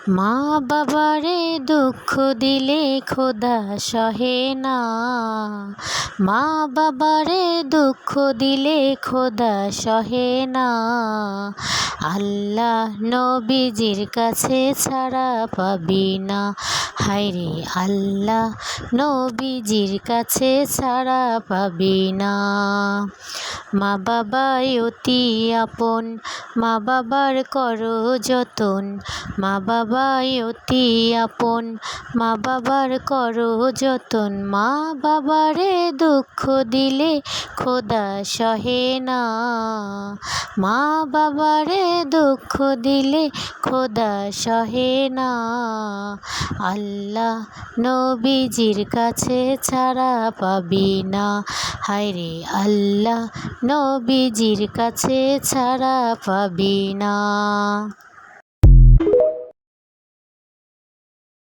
মা বাবারে দুঃখ দিলে খোদা সহে না। মা বাবারে দুঃখ দিলে খোদা সহে না। আল্লাহ নবীজির কাছে ছাড়া পাবি না। হায়রে আল্লাহ নবীজির কাছে ছাড়া পাবি না। মা বাবাই অতি আপন, মা বাবার করো যতন। মা বাবাই অতি আপন, মা বাবার করো যতন। মা বাবারে দুঃখ দিলে খোদা সহে না। মা বাবারে দুঃখ দিলে খোদা সহে না। আল্লাহ নবীজির কাছে ছাড়া পাবি না। হায়রে আল্লাহ নবীজির কাছে ছাড়া পাবি না।